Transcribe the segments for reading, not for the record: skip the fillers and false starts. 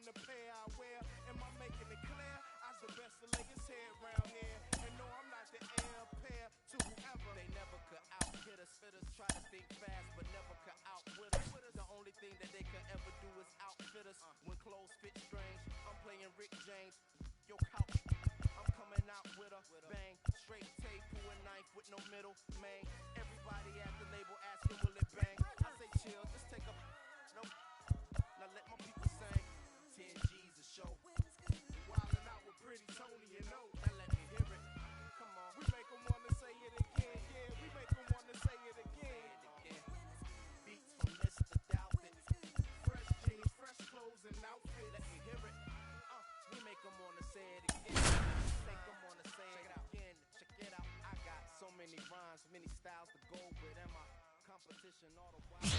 the pair I wear. Am I making it clear? I's the best to lay his head round here. And no, I'm not the heir pair to whoever. They never could out-hit us. Fitters try to think fast, but never could outwit us. The only thing that they could ever do is outfit us. When clothes fit strange, I'm playing Rick James. Yo, couch, I'm coming out with a bang. Straight tape, pull a knife with no middle, man. Everybody at the label asking, will it bang? I say chill, just take a nope. Now let my people sing. 10 G's a show. Wildin' out with Pretty Tony and O. Now let me hear it. Come on, we make them wanna say it again. Yeah, we make them wanna say it again. Beats from Mr. Doubtfit. Fresh jeans, fresh clothes and outfit. Let me hear it. We make them wanna say it again. Make them wanna say it again. Check it out. I got so many rhymes, many styles to go with. And my competition all the while.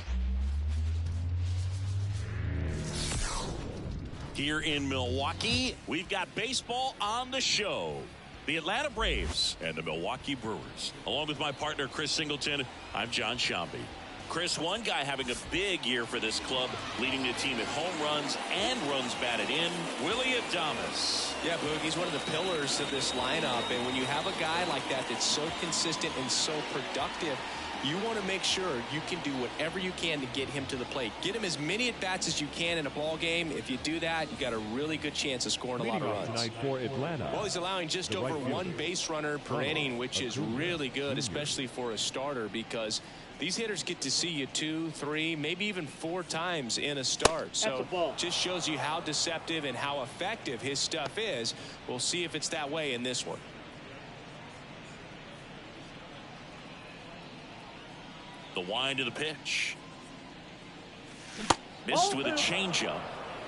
Here in Milwaukee, we've got baseball on the show. The Atlanta Braves and the Milwaukee Brewers. Along with my partner, Chris Singleton, I'm John Shambi. Chris, one guy having a big year for this club, leading the team in home runs and runs batted in, Willie Adames. Yeah, Boog, he's one of the pillars of this lineup. And when you have a guy like that that's so consistent and so productive, you want to make sure you can do whatever you can to get him to the plate. Get him as many at-bats as you can in a ball game. If you do that, you got a really good chance of scoring a lot of runs. Tonight for Atlanta. Well, he's allowing just over one base runner per inning, which is really good, especially for a starter, because these hitters get to see you 2, 3, maybe even 4 times in a start. So just shows you how deceptive and how effective his stuff is. We'll see if it's that way in this one. The wind of the pitch. Missed with a changeup.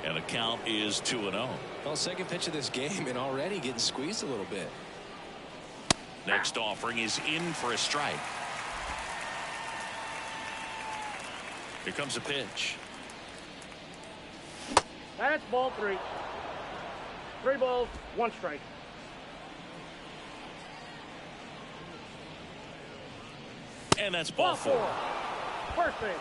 And the count is 2-0. Well, second pitch of this game and already getting squeezed a little bit. Next offering is in for a strike. Here comes a pitch. That's ball 3. 3 balls, 1 strike. And that's ball 4. First base.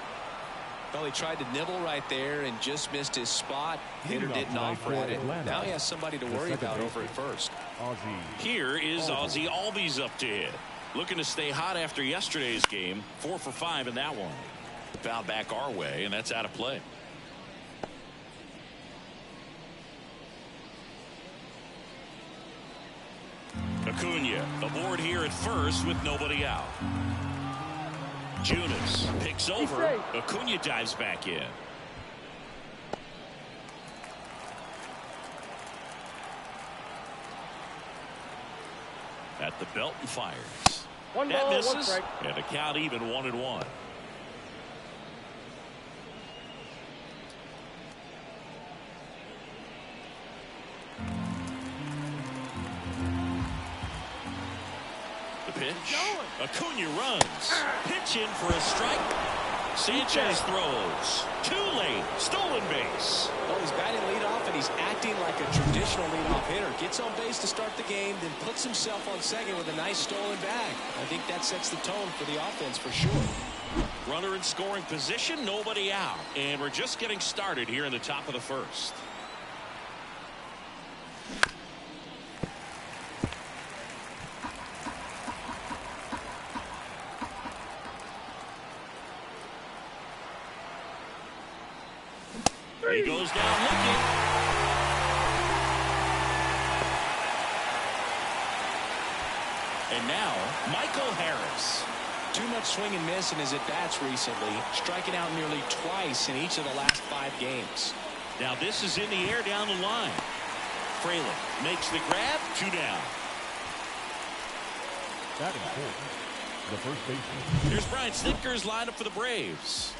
Well, he tried to nibble right there and just missed his spot. Hitter didn't offer at it. Now he has somebody to worry about over at first. Here is Ozzie Albies up to hit. Looking to stay hot after yesterday's game. 4 for 5 in that one. Foul back our way, and that's out of play. Acuna aboard here at first with nobody out. Junis picks over. Acuna dives back in. At the belt and fires. That misses, and the count even 1-1. Pitch. Acuna runs. Pitch in for a strike. Sanchez throws. Too late. Stolen base. Well, he's batting leadoff, and he's acting like a traditional leadoff hitter. Gets on base to start the game, then puts himself on second with a nice stolen bag. I think that sets the tone for the offense for sure. Runner in scoring position, nobody out. And we're just getting started here in the top of the first. He goes down looking. And now, Michael Harris. Too much swing and miss in his at-bats recently, striking out nearly twice in each of the last 5 games. Now this is in the air down the line. Fraley makes the grab, 2 down. Batting fourth, the first baseman. Here's Brian Snitker's lineup for the Braves.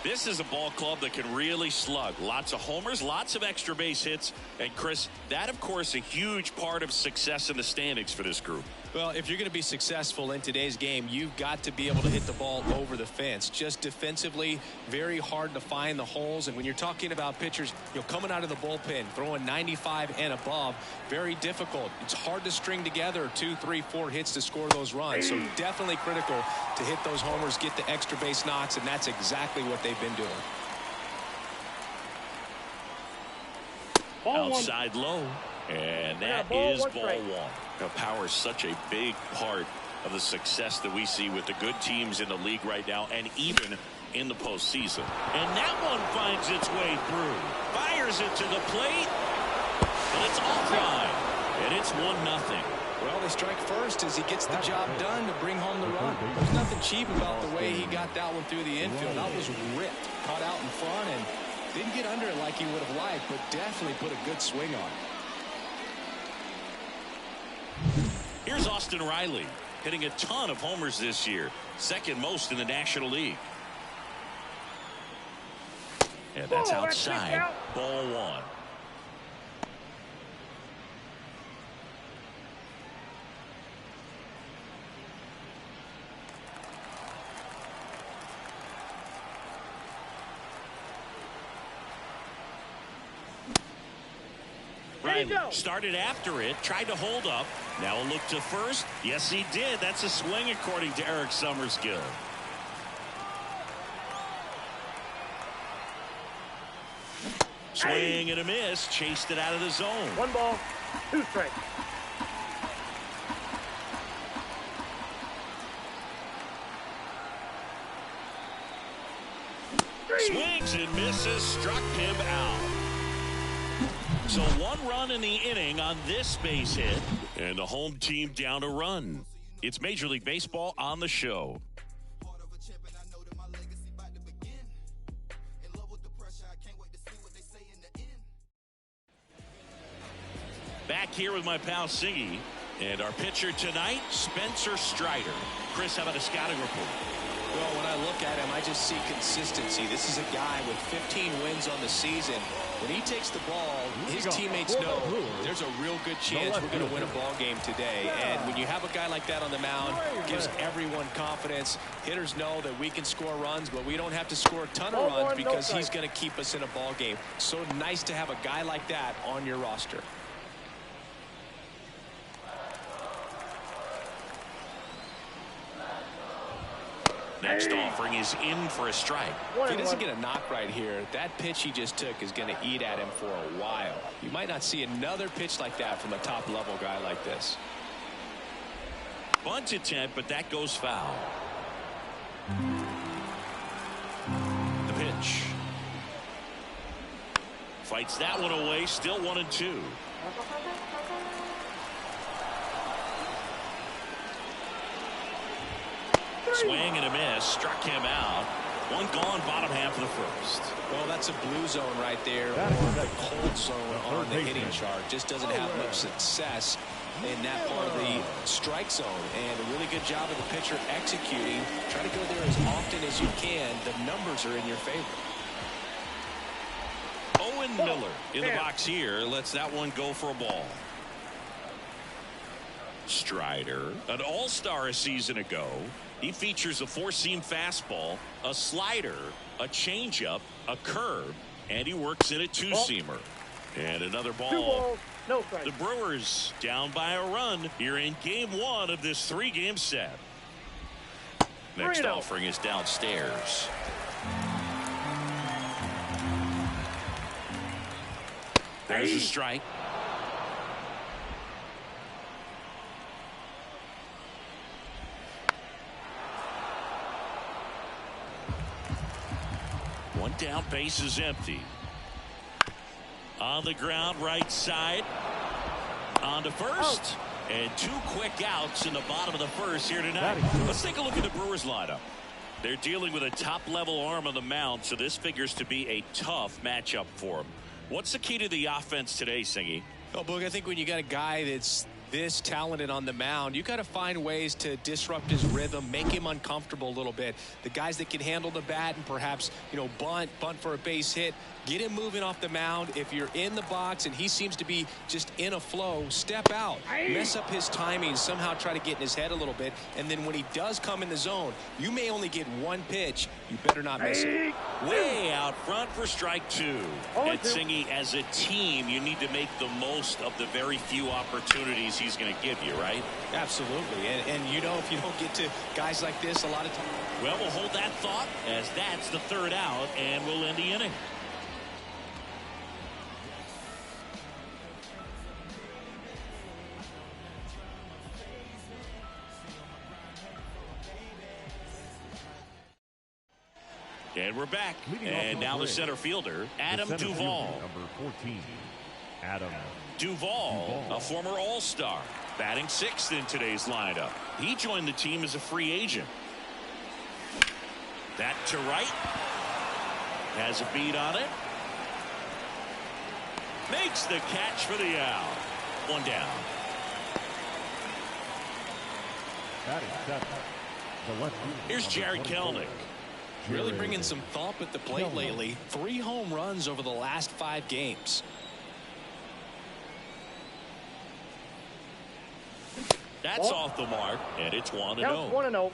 This is a ball club that can really slug. Lots of homers, lots of extra base hits. And Chris, that of course a huge part of success in the standings for this group. Well, if you're going to be successful in today's game, you've got to be able to hit the ball over the fence. Just defensively, very hard to find the holes. And when you're talking about pitchers, coming out of the bullpen, throwing 95 and above, very difficult. It's hard to string together 2, 3, 4 hits to score those runs. So definitely critical to hit those homers, get the extra base knocks, and that's exactly what they've been doing. Outside low. And that is ball one. Now, power is such a big part of the success that we see with the good teams in the league right now, and even in the postseason. And that one finds its way through. Fires it to the plate. And it's offline. And it's 1-0. Well, they strike first as he gets the job done to bring home the run. There's nothing cheap about the way he got that one through the infield. That was ripped. Caught out in front and didn't get under it like he would have liked, but definitely put a good swing on it. Here's Austin Riley, hitting a ton of homers this year, second most in the National League. And that's outside. Ball one. Riley started after it, tried to hold up. Now a look to first. Yes, he did. That's a swing, according to Eric Summerskill. Swing and a miss. Chased it out of the zone. 1 ball, 2 strikes. Swings and misses. Struck him out. So 1 run in the inning on this base hit, and the home team down a run. It's Major League Baseball on the show. Back here with my pal Singy, and our pitcher tonight, Spencer Strider. Chris, how about a scouting report? Well, when I look at him, I just see consistency. This is a guy with 15 wins on the season. When he takes the ball, his teammates know there's a real good chance we're going to win a ball game today. And when you have a guy like that on the mound, it gives everyone confidence. Hitters know that we can score runs, but we don't have to score a ton of runs because he's going to keep us in a ball game. So nice to have a guy like that on your roster. Next offering is in for a strike. If he doesn't get a knock right here, that pitch he just took is going to eat at him for a while. You might not see another pitch like that from a top-level guy like this. Bunt attempt, but that goes foul. The pitch. Fights that one away, still 1-2. Swing and a miss, struck him out. One gone, bottom half of the first. Well, that's a blue zone right there, or the cold zone on the hitting chart. Just doesn't have much success in that part of the strike zone. And a really good job of the pitcher executing. Try to go there as often as you can. The numbers are in your favor. Owen Miller in the box here. Lets that one go for a ball. Strider, an all-star a season ago. He features a 4-seam fastball, a slider, a changeup, a curve, and he works in a 2-seamer. And another ball. No strike. The Brewers down by a run here in game 1 of this 3-game set. Next offering is downstairs. There's a strike. One down, base is empty. On the ground, right side. On to first. And 2 quick outs in the bottom of the first here tonight. Let's take a look at the Brewers lineup. They're dealing with a top-level arm on the mound, so this figures to be a tough matchup for them. What's the key to the offense today, Singy? Well, Boog, I think when you got a guy that's this talented on the mound, you got to find ways to disrupt his rhythm, make him uncomfortable a little bit. The guys that can handle the bat and perhaps, bunt for a base hit, get him moving off the mound. If you're in the box and he seems to be just in a flow, step out, mess up his timing, somehow try to get in his head a little bit. And then when he does come in the zone, you may only get 1 pitch. You better not miss it. Way out front for strike 2. And Singy, as a team, you need to make the most of the very few opportunities he's going to give you, right? Absolutely. And if you don't get to guys like this a lot of times. Well, we'll hold that thought as that's the 3rd out, and we'll end the inning. And we're back. Leading off And the now the bridge, center fielder, Adam the center Duvall. fielder, number 14, Adam Duvall, a former All-Star, batting sixth in today's lineup. He joined the team as a free agent. That to right. Has a beat on it. Makes the catch for the out. One down. Batting seventh, the left fielder, Here's Jared number 24, Kelnick. Really bringing some thump at the plate lately. 3 home runs over the last 5 games. That's off the mark, and it's 1-0. Counts 1-0.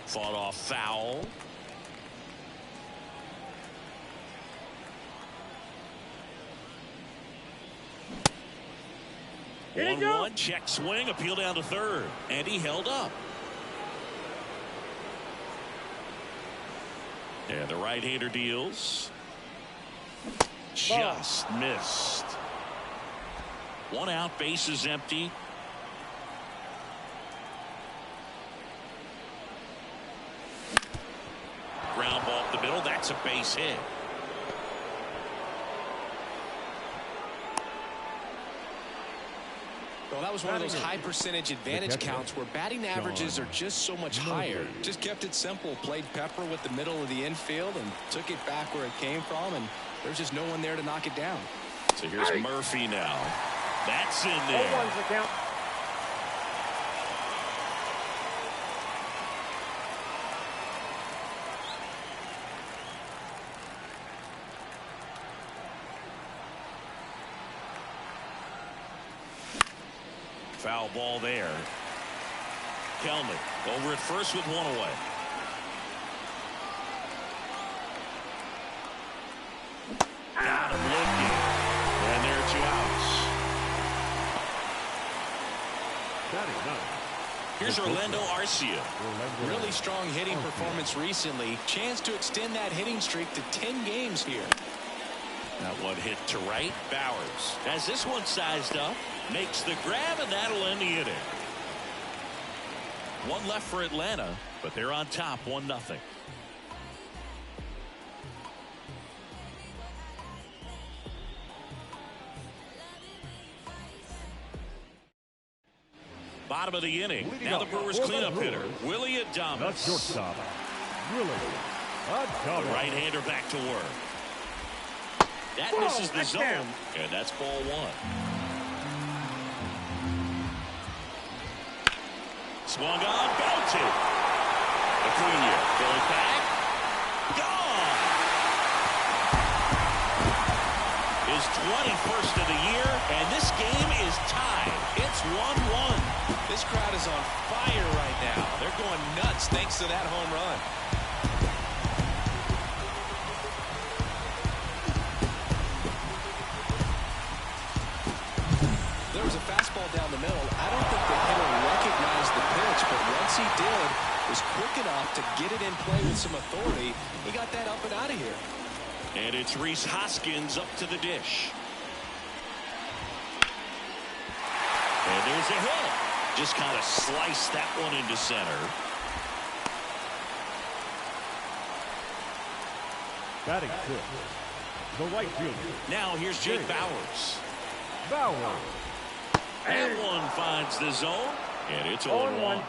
Fought off foul. Here you go. 1-1, check swing, appeal down to third, and he held up. And the right-hander deals. Just missed. 1 out, bases empty. Ground ball up the middle, that's a base hit. Well, that was one of those high percentage advantage counts where batting averages are just so much higher. Just kept it simple, played pepper with the middle of the infield and took it back where it came from, and there's just no one there to knock it down. So here's Murphy now. That's in there. 0-1's the count. Foul ball there. Kelnick over at first with 1 away. Got him looking. And there are 2 outs. Batting ninth, Here's Orlando Arcia. Really strong hitting performance recently. Chance to extend that hitting streak to 10 games here. That one hit to right. Bowers has this one sized up. Makes the grab, and that'll end the inning. 1 left for Atlanta, but they're on top 1-0. Bottom of the inning. Leading Now the off Brewers for the cleanup hitter, Brewers, Willie the Adames. shortstop, Willie The Adames. right-hander back to work. That misses the zone, and that's ball 1. Swung on, belted. Acuna going back. Gone. His 21st of the year, and this game is tied. It's 1-1. This crowd is on fire right now. They're going nuts thanks to that home run. There was a fastball down the middle. I don't think the hitter recognized the pitch, but once he did, was quick enough to get it in play with some authority. He got that up and out of here. And it's Rhys Hoskins up to the dish. And there's a hit. Just kind of sliced that one into center. Batting fifth, the right fielder, Now here's Jake Bowers. Bauer. That one finds the zone, and it's 0-1.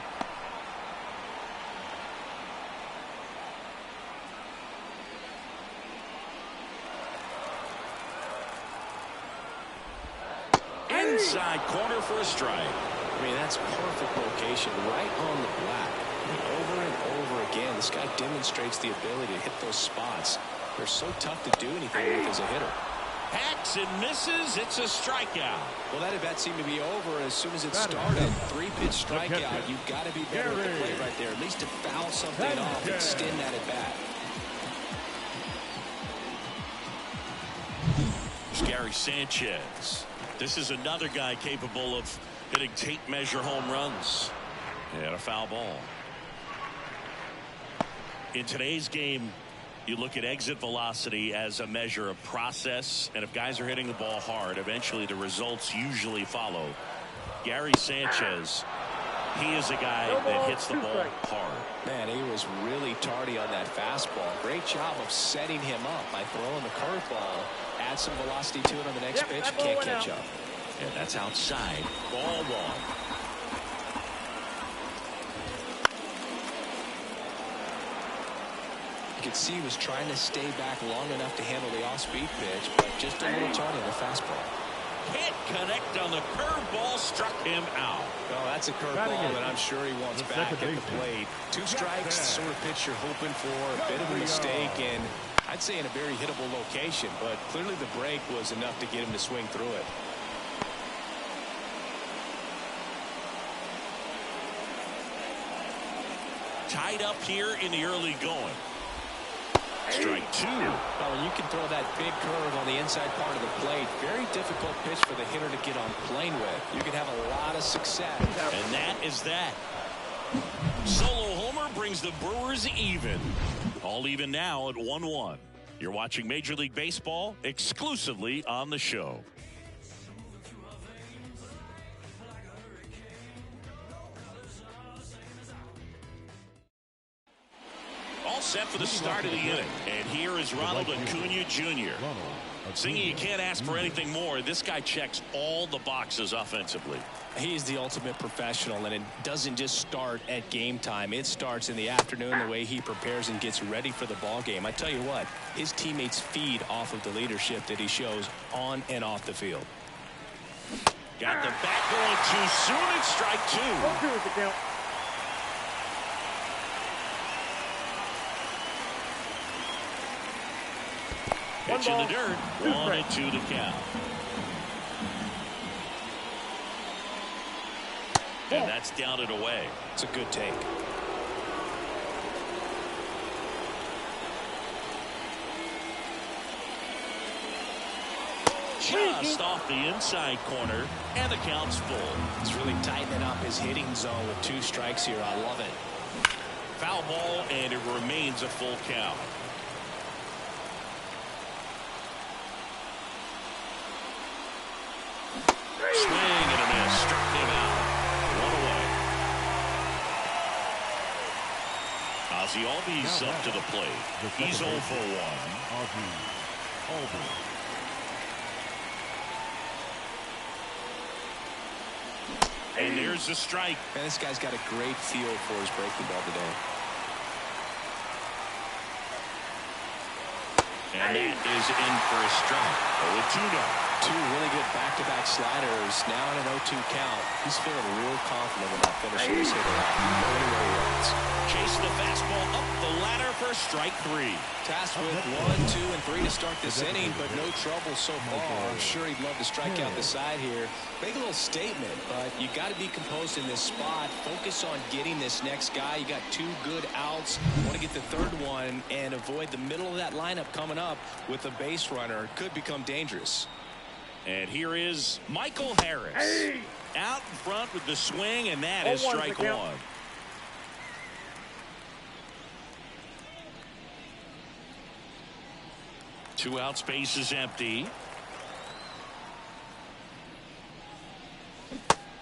Inside corner for a strike. I mean, that's perfect location, right on the black. Over and over again, this guy demonstrates the ability to hit those spots. They're so tough to do anything with as a hitter. Hacks and misses. It's a strikeout. Well, that at bat seemed to be over as soon as it started. 3-pitch strikeout. You've got to be better at the plate right there, at least to foul something off, extend that at bat. There's Gary Sanchez. This is another guy capable of hitting tape measure home runs. And a foul ball. In today's game, You look at exit velocity as a measure of process, and if guys are hitting the ball hard, eventually the results usually follow. Gary Sanchez, he is a guy that hits the ball hard. Man, he was really tardy on that fastball. Great job of setting him up by throwing the curveball. Add some velocity to it on the next pitch. Can't catch up. And that's outside. Ball one. You could see he was trying to stay back long enough to handle the off-speed pitch, but just a little tardy on the fastball. Can't connect on the curveball, struck him out. Oh, that's a curveball that I'm sure he wants back at the plate. 2 strikes, sort of pitch you're hoping for, a bit of a mistake, and I'd say in a very hittable location, but clearly the break was enough to get him to swing through it. Tied up here in the early going. Strike 2. Well, when you can throw that big curve on the inside part of the plate, very difficult pitch for the hitter to get on plane with. You can have a lot of success. And that is that. Solo homer brings the Brewers even. All even now at 1-1. You're watching Major League Baseball exclusively on the show. All set for the start of the inning. And here is Ronald Acuna Jr. Singing, you can't ask for anything more. This guy checks all the boxes offensively. He's the ultimate professional, and it doesn't just start at game time. It starts in the afternoon, the way he prepares and gets ready for the ball game. I tell you what, his teammates feed off of the leadership that he shows on and off the field. Got the bat going too soon. It's strike 2. Pitch in the dirt. 1-2 to count. And that's down and away. It's a good take. Just off the inside corner, and the count's full. He's really tightening up his hitting zone with 2 strikes here. I love it. Foul ball, and it remains a full count. Swing and a miss. Struck him out. 1 away. Ozzie Albies up to the plate. He's 0 for 1. And there's the strike. Man, this guy's got a great feel for his breaking ball today. And that is in for a strike. 0-2 now. 2 really good back-to-back sliders. Now in an 0-2 count. He's feeling real confident about finishing this hitter out. Going where he wants. Chasing the fastball up the ladder for strike 3. Tasked with 1, 2, and 3 to start this inning, but no trouble so far. I'm sure he'd love to strike out the side here. Make a little statement, but you got to be composed in this spot. Focus on getting this next guy. You got 2 good outs. Want to get the 3rd one and avoid the middle of that lineup coming up with a base runner. Could become dangerous. And here is Michael Harris. Out in front with the swing, and that is strike 1. Two out, space is empty.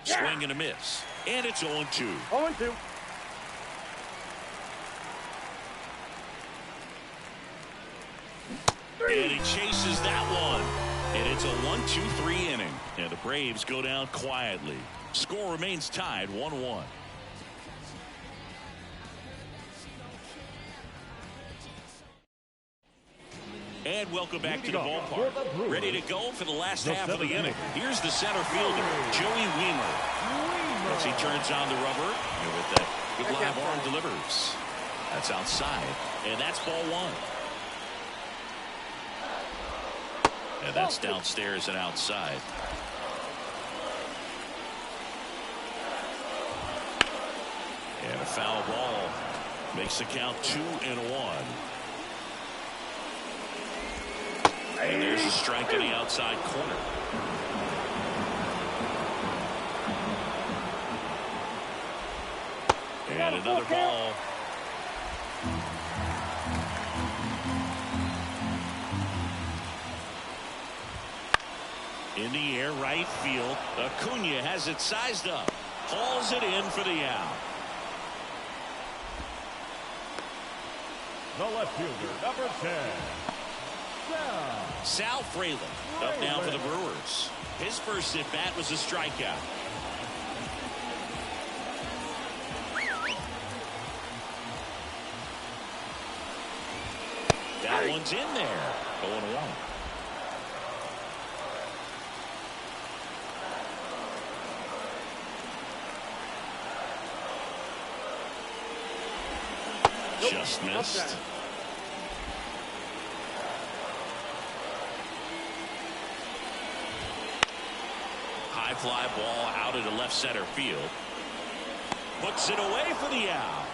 Swing and a miss. And it's 0-2. 0-2. And he chases that one. And it's a 1-2-3 inning. And the Braves go down quietly. Score remains tied 1-1. And welcome back to the ballpark. Ready to go for the last half of the inning. Here's the center fielder, Joey Wiemer. As he turns on the rubber, and with that good live arm delivers. That's outside. And that's ball 1. And that's downstairs and outside. And a foul ball makes the count 2-1. And there's a strike in the outside corner. And another ball. In the air, right field. Acuna has it sized up. Hauls it in for the out. The left fielder, number 10. Sal Fraley up now for the Brewers. His first at bat was a strikeout. That one's in there. 0-1. Just missed. High fly ball out into left center field. Puts it away for the out.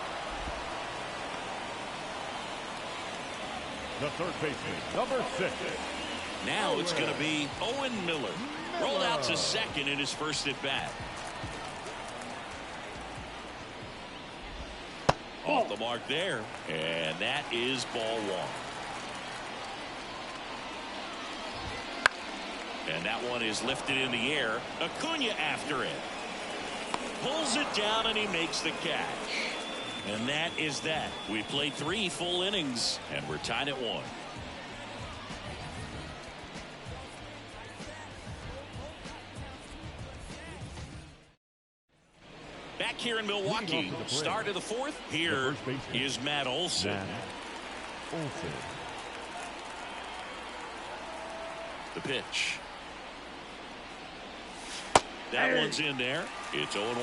The third baseman, number 6. Now it's going to be Owen Miller. Rolled out to second in his first at bat. Off the mark there, and that is ball 1. And that one is lifted in the air. Acuna after it. Pulls it down and he makes the catch. And that is that. We played 3 full innings and we're tied at 1. Back here in Milwaukee, start of the 4th. Here is Matt Olson. The pitch. That one's in there. It's 0-1.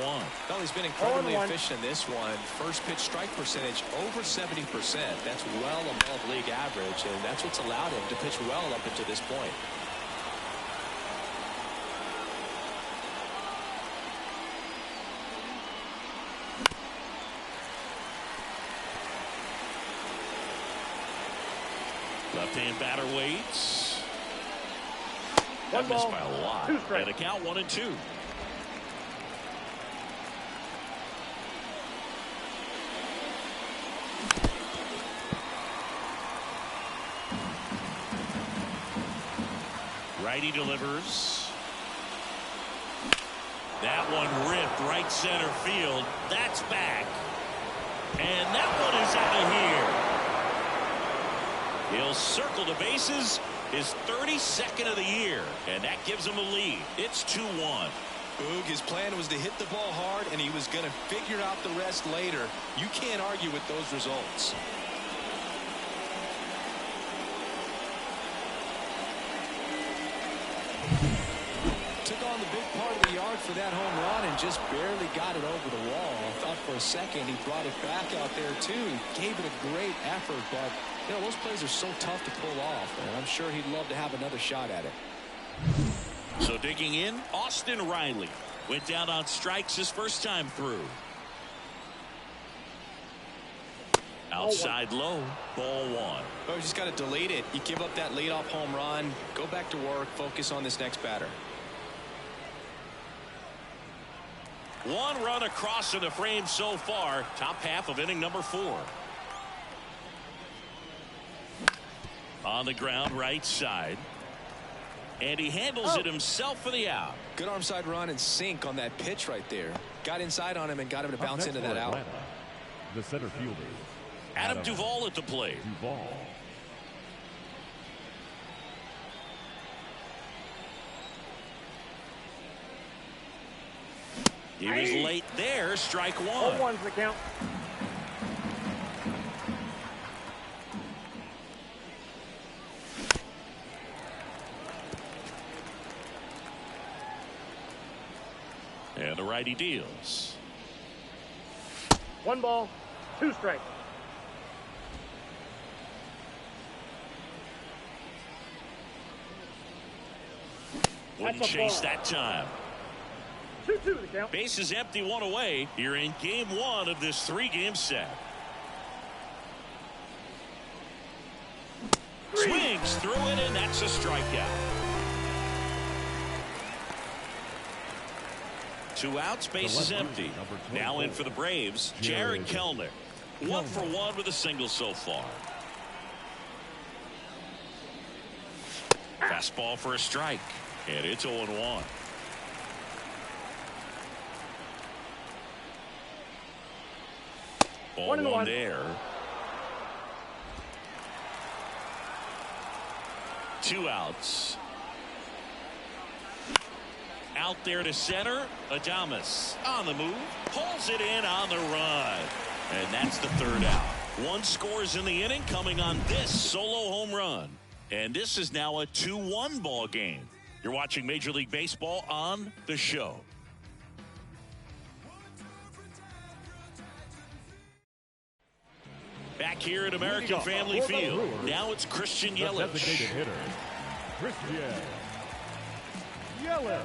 Well, he's been incredibly efficient in this one. First pitch strike percentage over 70%. That's well above league average, and that's what's allowed him to pitch well up until this point. Left-hand batter waits. That missed by a lot. And a count 1-2. Righty delivers. That one ripped right center field. That's back. And that one is out of here. He'll circle the bases. His 32nd of the year, and that gives him a lead. It's 2-1. Boog, his plan was to hit the ball hard, and he was going to figure out the rest later. You can't argue with those results. Took on the big part of the yard for that home run and just barely got it over the wall. I thought for a second he brought it back out there, too. He gave it a great effort, but you know, those plays are so tough to pull off, and I'm sure he'd love to have another shot at it. So digging in, Austin Riley went down on strikes his first time through. Outside low, ball 1. Oh, you just got to delete it. You give up that leadoff home run, go back to work, focus on this next batter. One run across in the frame so far, top half of inning number 4. On the ground, right side. And he handles it himself for the out. Good arm side run and sink on that pitch right there. Got inside on him and got him to bounce into that out. The center fielder, Adam Duvall at the plate. He was late there. Strike 1. 0-1's the count. And the righty deals. 1 ball, 2 strikes. Wouldn't chase that time. 2-2 the count. Base is empty, 1 away. You're in game 1 of this 3-game set. Swings through it, and that's a strikeout. 2 outs, base is empty. Now in for the Braves, Jared Kellner. 1 for 1 with a single so far. Fastball for a strike. And it's 0-1. Ball 1 there. 2 outs. Out there to center. Adames on the move. Pulls it in on the run. And that's the 3rd out. 1 scores in the inning coming on this solo home run. And this is now a 2-1 ball game. You're watching Major League Baseball on The Show. Back here at American Family Field. Now it's Christian Yelich. Designated hitter, Christian Yelich.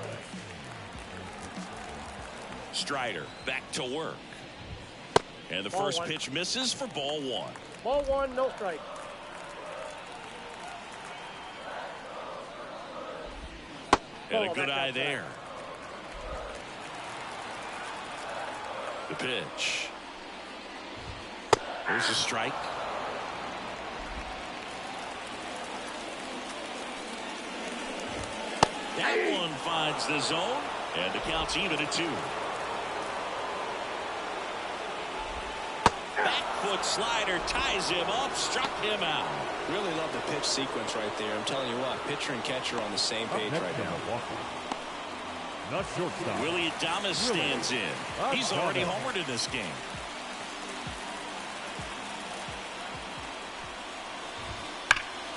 Strider back to work. And the first pitch misses for ball 1. Ball 1, no strike. And a good eye there. The pitch. There's a strike. That one finds the zone, and the count's even at 2. Back foot slider ties him up, struck him out. Really love the pitch sequence right there. I'm telling you what, pitcher and catcher on the same page right now. Not shortstop. Willie Adames stands in. He's already homered in this game.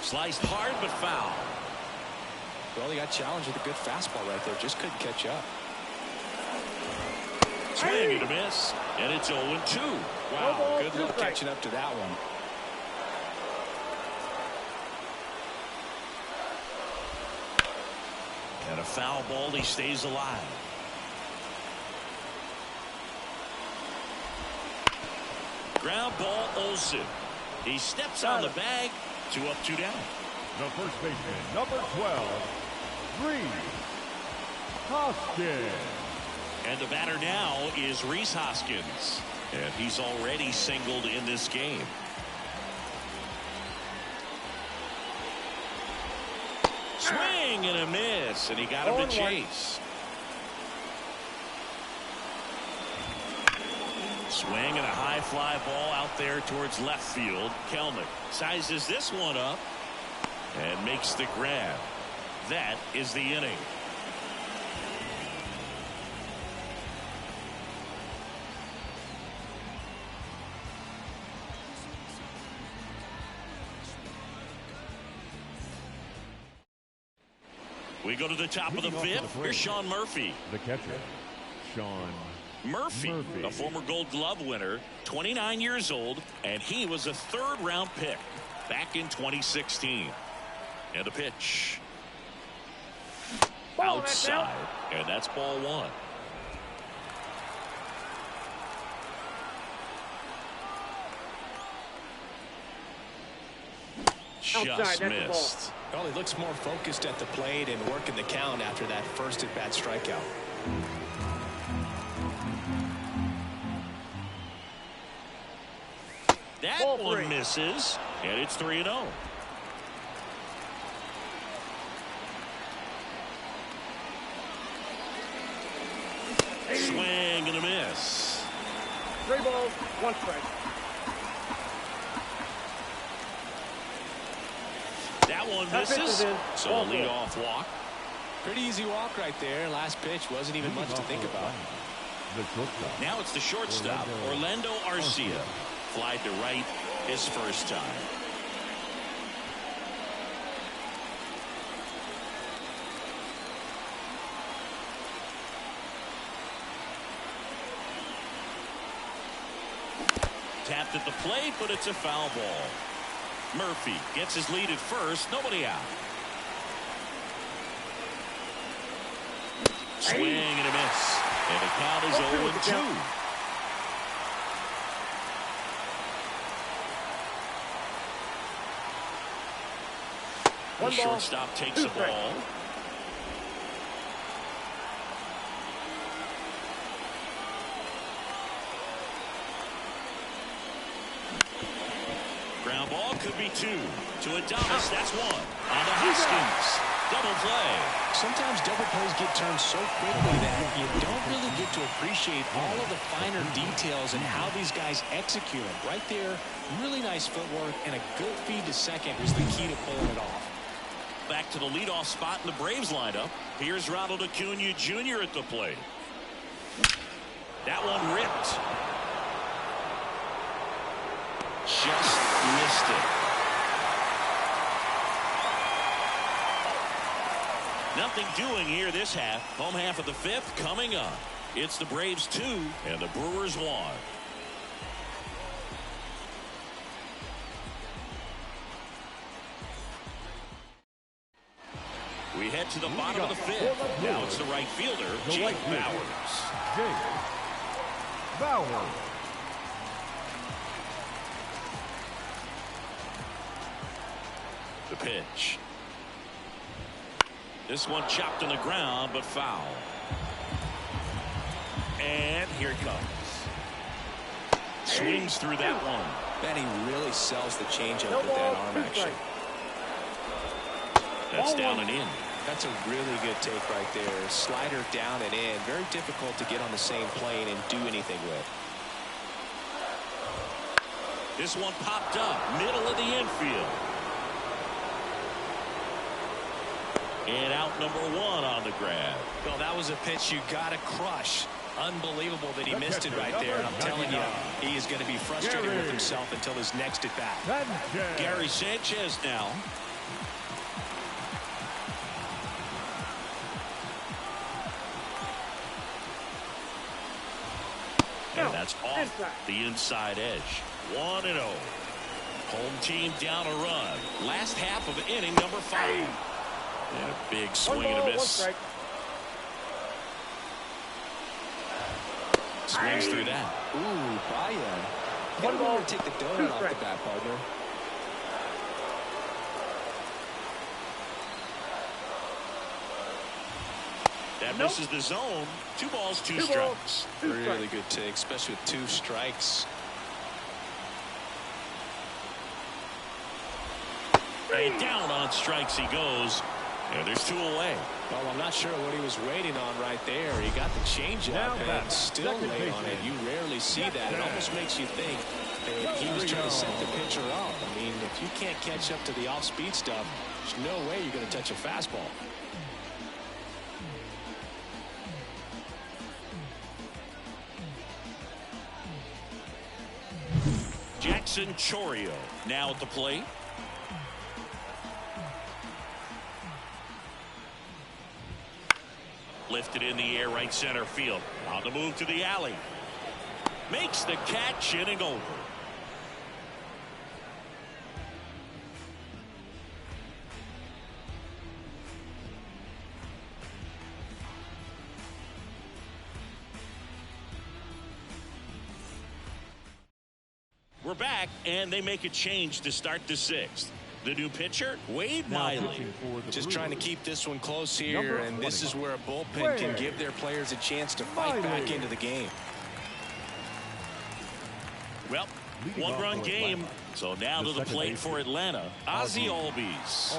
Sliced hard but foul. Well, he got challenged with a good fastball right there. Just couldn't catch up. Swing and a miss. And it's 0-2. Wow, good luck catching up to that one. And a foul ball, he stays alive. Ground ball, Olsen. He steps on the bag. 2 up, 2 down. The first baseman, number 12, Rhys Hoskins. And the batter now is Rhys Hoskins. And he's already singled in this game. Swing and a miss, and he got him to chase. Swing and a high fly ball out there towards left field. Kelnick sizes this one up and makes the grab. That is the inning. We go to the top of the 5th. Here's Sean Murphy. The catcher, Sean Murphy, a former Gold Glove winner, 29 years old, and he was a 3rd-round pick back in 2016. And a pitch. Outside, and that's ball 1. Just missed. Well, he looks more focused at the plate and working the count after that first at-bat strikeout. That one misses, and it's 3-0. Swing and a miss. 3 balls, 1 strike. That one misses, so a leadoff walk. Pretty easy walk right there. Last pitch wasn't even much to think about. Now it's the shortstop, Orlando Arcia. Flied to right his first time. Tapped at the plate, but it's a foul ball. Murphy gets his lead at first, nobody out. Swing and a miss. And the count is 0-2. The shortstop takes the ball. Ground ball could be 2 to Adames. That's 1 on the Hoskins. Double play. Sometimes double plays get turned so quickly that you don't really get to appreciate all of the finer details and how these guys execute it. Right there, really nice footwork, and a good feed to second was the key to pulling it off. Back to the leadoff spot in the Braves lineup. Here's Ronald Acuna Jr. at the plate. That one ripped. Just missed it. Nothing doing here this half. Home half of the fifth coming up. It's the Braves 2 and the Brewers 1. We head to the bottom of the fifth. Now it's the right fielder, Jake Bauers. Jake Bauers. The pitch. This one chopped on the ground, but foul. And here it comes. Swings through that one. Man, he really sells the changeup with that arm action. That's down and in. That's a really good take right there. Slider down and in. Very difficult to get on the same plane and do anything with. This one popped up, middle of the infield. And out number 1 on the grab. Well, that was a pitch you got to crush. Unbelievable that he missed it right there. And I'm telling you, he is going to be frustrated with himself until his next at bat. Gary Sanchez now. And that's off the inside edge. 1-0. Home team down a run. Last half of inning number 5. And a big swing and a miss. Swings through that. Ooh, Brian. You gotta take the donut off the bat, partner. That misses the zone. 2 balls, 2 strikes. Really good take, especially with 2 strikes. And down on strikes he goes. And there's 2 away. Well, I'm not sure what he was waiting on right there. He got the changeup and still late on it. You rarely see that. It almost makes you think that he was trying to set the pitcher up. I mean, if you can't catch up to the off-speed stuff, there's no way you're going to touch a fastball. Jackson Chorio now at the plate. Lifted in the air, right center field. On the move to the alley. Makes the catch, inning over. We're back, and they make a change to start the 6th. The new pitcher, Wade Miley. Just trying to keep this one close here, and this is where a bullpen can give their players a chance to fight back into the game. Well, 1-run game, so now to the plate for Atlanta, Ozzie Albies.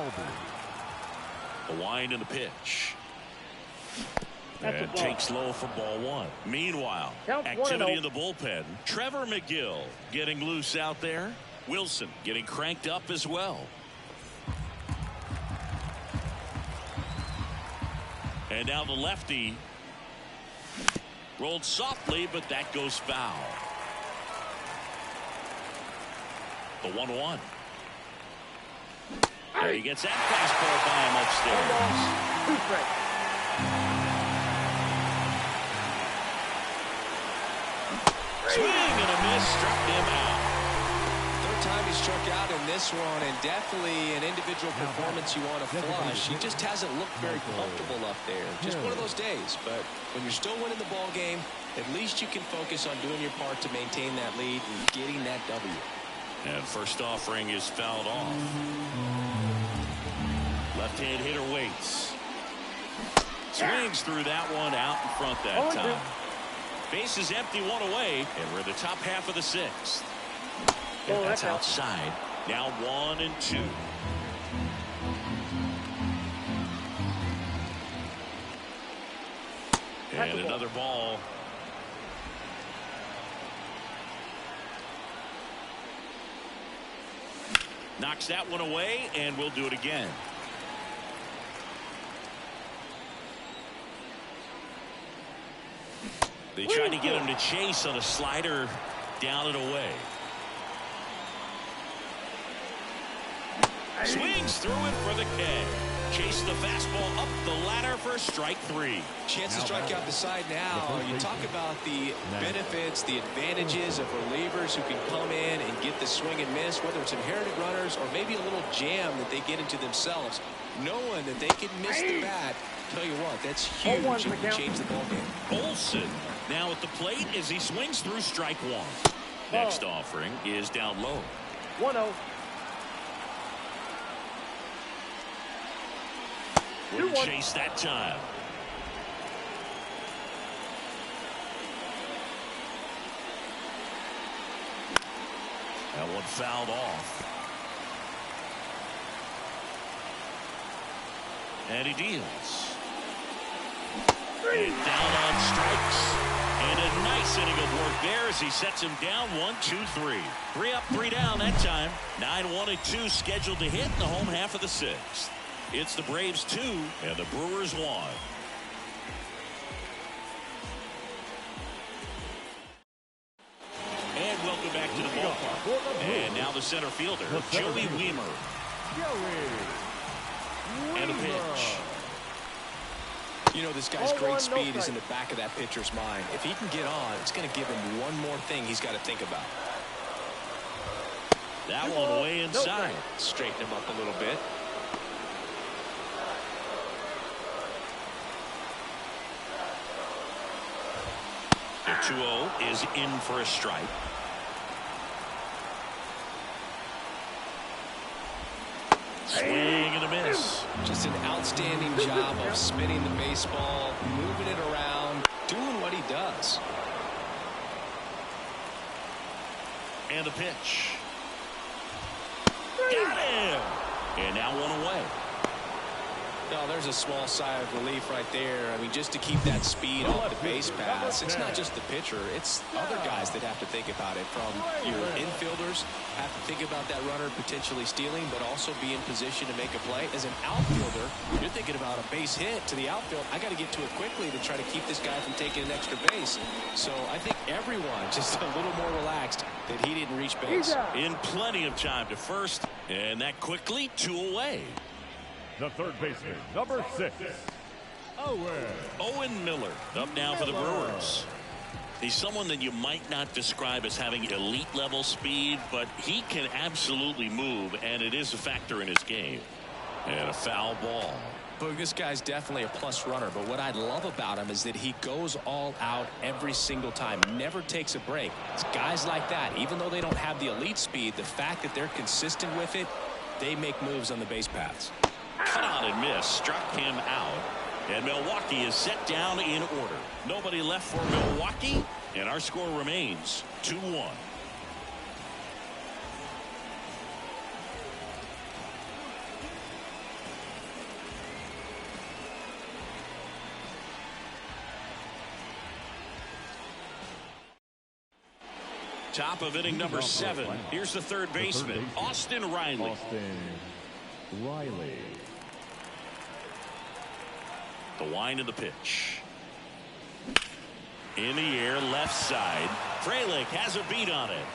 The wind and the pitch. And takes low for ball 1. Meanwhile, activity in the bullpen. Trevor McGill getting loose out there. Wilson getting cranked up as well. And now the lefty rolled softly, but that goes foul. The 1-1. There he gets that fastball by him upstairs. Swing and a miss, struck him out. Third time he struck out in this one, and definitely an individual performance you want to flush. He just hasn't looked very comfortable up there. Just one of those days. But when you're still winning the ball game, at least you can focus on doing your part to maintain that lead and getting that W. And first offering is fouled off. Left-hand hitter waits. Swings through that one, out in front that time. Base is empty, 1 away, and we're in the top half of the 6th. And that's outside. Now 1-2. And another ball. Knocks that one away, and we'll do it again. They tried to get him to chase on a slider, down and away. Swings through it for the K. Chase the fastball up the ladder for strike 3. Chance to strike out the side now. You talk about the benefits, the advantages of relievers who can come in and get the swing and miss, whether it's inherited runners or maybe a little jam that they get into themselves. Knowing that they can miss the bat, tell you what, that's huge. You can change the ball game. Olsen now at the plate as he swings through strike 1. Next offering is down low. 1-0. Wouldn't chase that time. That one fouled off. And he deals. And down on strikes. And a nice inning of work there as he sets him down 1-2-3. 3 up, 3 down that time. 9-1-2 scheduled to hit in the home half of the 6th. It's the Braves 2 and the Brewers 1. And welcome back to the ballpark. And now the center fielder, Joey Weimer. And a pitch. You know, this guy's great speed is in the back of that pitcher's mind. If he can get on, it's going to give him one more thing he's got to think about. That one way inside. Straighten him up a little bit. The 2-0 is in for a strike. Swing and a miss. Just an outstanding job of spinning the baseball, moving it around, doing what he does. And a pitch. Got him. And now one away. No, there's a small sigh of relief right there. I mean, just to keep that speed off the base paths. It's not just the pitcher. It's other guys that have to think about it. From your infielders have to think about that runner potentially stealing, but also be in position to make a play. As an outfielder, you're thinking about a base hit to the outfield. I got to get to it quickly to try to keep this guy from taking an extra base. So I think everyone just a little more relaxed that he didn't reach base. In plenty of time to first, and that quickly 2 away. The third baseman, number 6, Owen Miller up now for the Brewers. He's someone that you might not describe as having elite level speed, but he can absolutely move, and it is a factor in his game. And a foul ball. But this guy's definitely a plus runner, but what I love about him is that he goes all out every single time, never takes a break. It's guys like that, even though they don't have the elite speed, the fact that they're consistent with it, they make moves on the base paths. Cut on and miss, struck him out. And Milwaukee is set down in order. Nobody left for Milwaukee, and our score remains 2-1. Top of inning number 7. Here's the third baseman, Austin Riley. The wind of the pitch. In the air, left side. Frelick has a beat on it.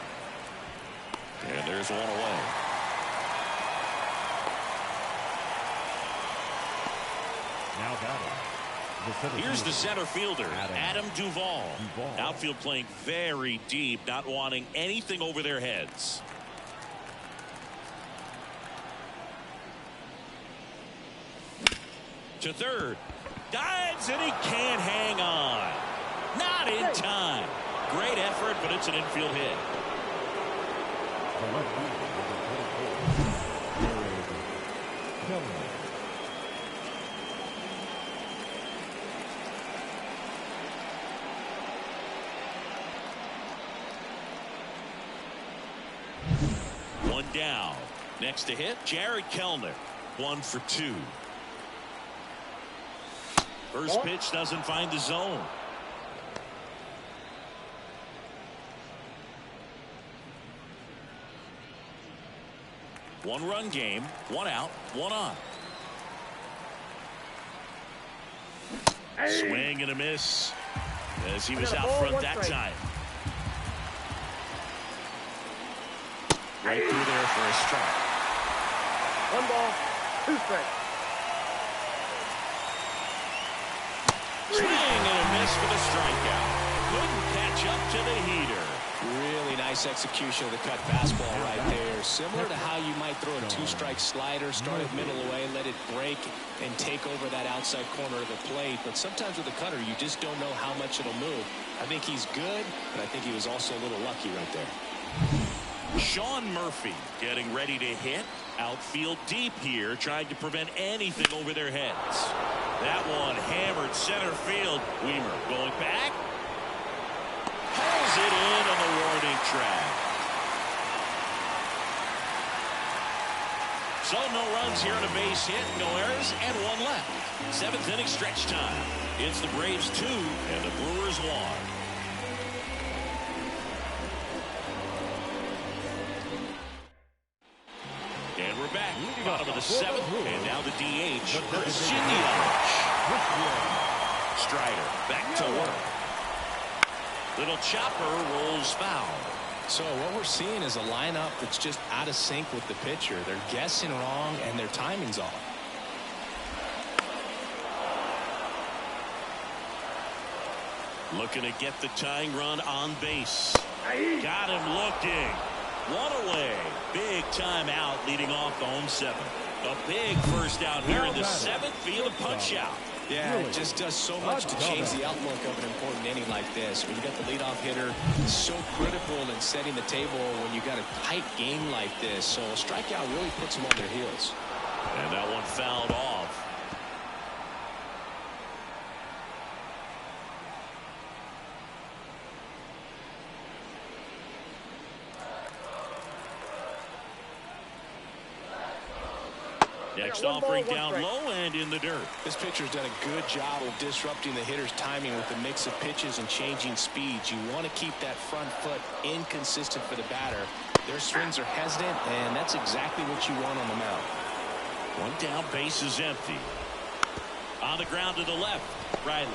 And there's one away. Now batting. Here's the center fielder, Adam Duvall. Outfield playing very deep, not wanting anything over their heads. To third. Dives, and he can't hang on. Not in time. Great effort, but it's an infield hit. One down. Next to hit, Jared Kellner. 1 for 2. First pitch doesn't find the zone. One-run game, one out, one on. Swing and a miss as he was out front that time. Right through there for a strike. 1 ball, 2 strikes. Swing and a miss for the strikeout. Couldn't catch up to the heater. Really nice execution of the cut fastball right there. Similar to how you might throw a 2-strike slider, start it middle away, let it break, and take over that outside corner of the plate. But sometimes with a cutter, you just don't know how much it'll move. I think he's good, but I think he was also a little lucky right there. Sean Murphy getting ready to hit. Outfield deep here, trying to prevent anything over their heads. That one hammered center field. Weimer going back. Hauls it in on the warning track. So no runs here on a base hit, no errors, and 1 left. 7th inning stretch time. It's the Braves 2 and the Brewers 1. And we're back. Bottom of the 7th, and now the DH, Virginia. Strider back to work. Little chopper rolls foul. So what we're seeing is a lineup that's just out of sync with the pitcher. They're guessing wrong, and their timing's off. Looking to get the tying run on base. Got him looking. 1 away. Big time out leading off the home 7th. A big first out here in the 7th via the punch out. Yeah, it just does so much to change the outlook of an important inning like this. When you got the leadoff hitter, it's so critical in setting the table when you got a tight game like this. So a strikeout really puts them on their heels. And that one fouled off. Next offering down low and in the dirt. This pitcher's done a good job of disrupting the hitter's timing with the mix of pitches and changing speeds. You want to keep that front foot inconsistent for the batter. Their swings are hesitant, and that's exactly what you want on the mound. 1 down, base is empty. On the ground to the left, Riley.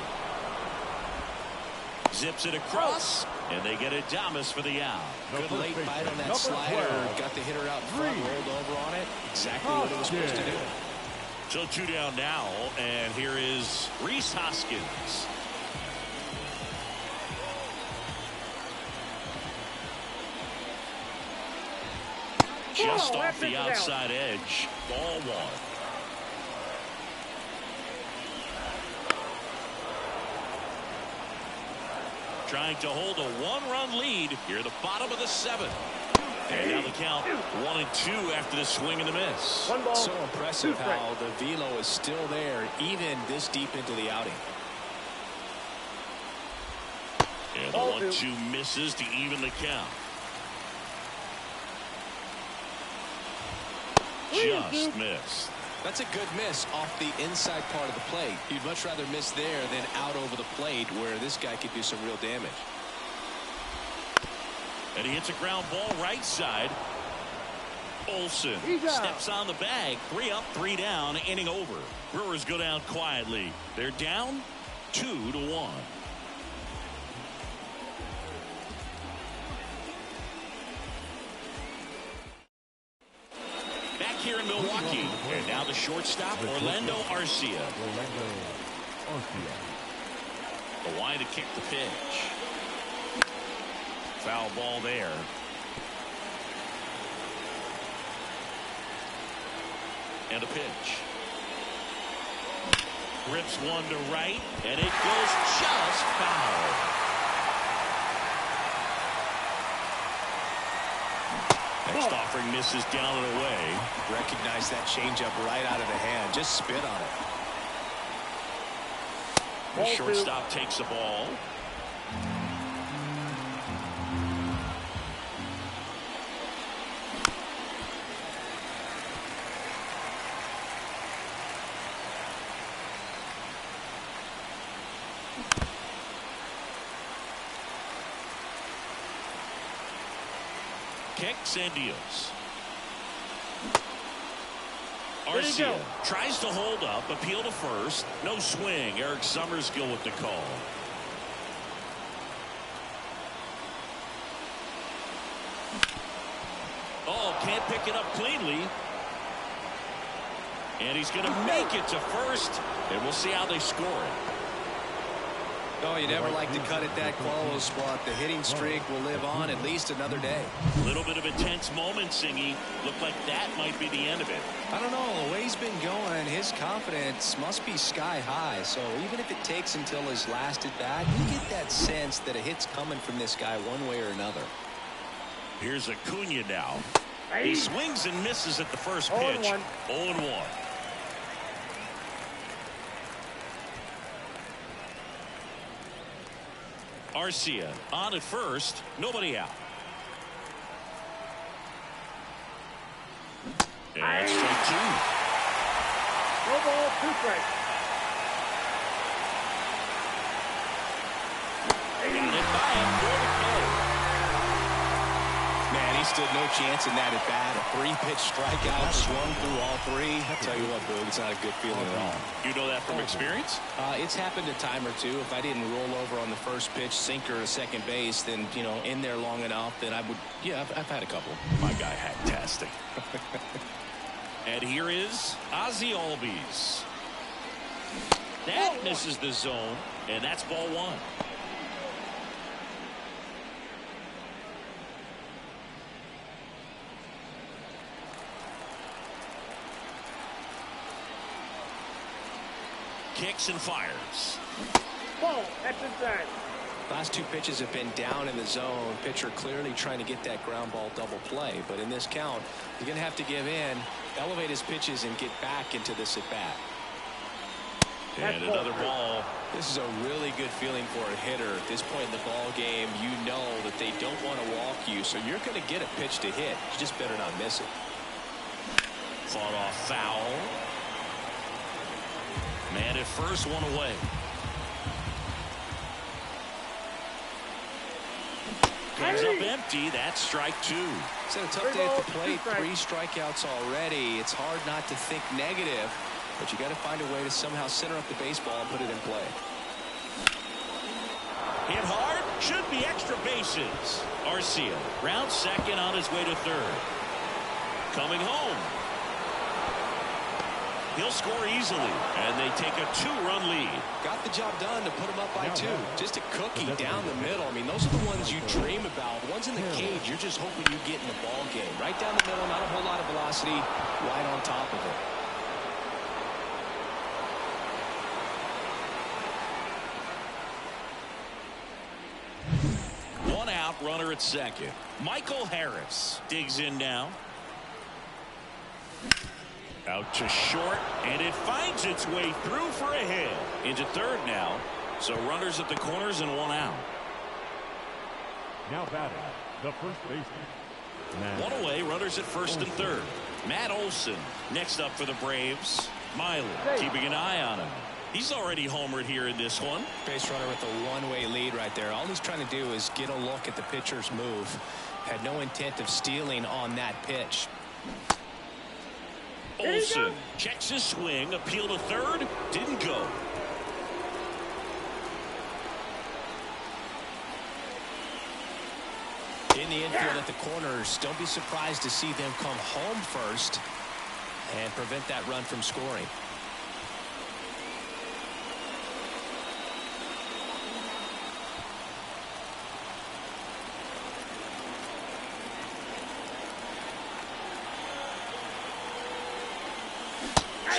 Zips it across, and they get Adames for the out. Good late bite on that slider. Got the hitter out front, rolled over on it. Exactly what it was supposed to do. So 2 down now, and here is Rhys Hoskins. Just off the outside edge. Ball 1. Trying to hold a 1-run lead here at the bottom of the 7th. And now the count 1-2 after the swing and the miss. 1 ball, so impressive how the velo is still there even this deep into the outing. And the 1-2 misses to even the count. Just missed. That's a good miss off the inside part of the plate. You'd much rather miss there than out over the plate where this guy could do some real damage. And he hits a ground ball right side. Olsen steps on the bag. 3 up, 3 down, inning over. Brewers go down quietly. They're down 2-1. Here in Milwaukee, and now the shortstop, Orlando Arcia. The line to kick the pitch. Foul ball there. And a pitch. Rips one to right, and it goes just foul. Next offering misses down and away. Recognize that changeup right out of the hand. Just spit on it. The shortstop takes the ball. kicks and deals. Arcia tries to hold up, appeal to first. No swing. Eric Summerskill with the call. Oh, can't pick it up cleanly. And he's going to make it to first. And we'll see how they score it. Oh, you never like to cut it that close, but the hitting streak will live on at least another day. A little bit of a tense moment, Singy. Looked like that might be the end of it. I don't know. The way he's been going, his confidence must be sky high. So even if it takes until his last at bat, you get that sense that a hit's coming from this guy one way or another. Here's Acuna now. He swings and misses at the first pitch. 0-1. Arcia on at first, nobody out. And strike two. No ball, 2 strikes. Got it by him for the play. Man, he stood no chance in that at bat. A 3-pitch strikeout, swung through all 3. I'll tell you what, Boog, it's not a good feeling at all. You know that from experience? It's happened a time or two. If I didn't roll over on the first pitch, sinker to second base, then, you know, in there long enough, then I would, yeah, I've had a couple. My guy, fantastic. And here is Ozzie Albies. That misses the zone, and that's ball 1. Kicks and fires. Ball, that's inside. Last 2 pitches have been down in the zone. Pitcher clearly trying to get that ground ball double play. But in this count, he's going to have to give in, elevate his pitches, and get back into this at bat. And another ball. This is a really good feeling for a hitter. At this point in the ball game, you know that they don't want to walk you, so you're going to get a pitch to hit. You just better not miss it. Fought off foul. Man at first, 1 away. Comes up empty. That's strike 2. It's had a tough day at the plate. 3 strikeouts already. It's hard not to think negative, but you got to find a way to somehow center up the baseball and put it in play. Hit hard. Should be extra bases. Arcia round second on his way to third. Coming home. He'll score easily, and they take a 2-run lead. Got the job done to put him up by 2. Just a cookie down the middle. I mean, those are the ones you dream about. Ones in the cage, you're just hoping you get in the ball game. Right down the middle, not a whole lot of velocity, right on top of it. 1 out, runner at second. Michael Harris digs in now. Out to short, and it finds its way through for a hit. Into third now. So runners at the corners and 1 out. Now batting, the first baseman. 1 away, runners at first and third. Matt Olson next up for the Braves. Miley keeping an eye on him. He's already homered here in this one. Base runner with a 1-way lead right there. All he's trying to do is get a look at the pitcher's move. Had no intent of stealing on that pitch. Olson checks his swing, appeal to third, didn't go. In the infield at the corners, don't be surprised to see them come home first and prevent that run from scoring.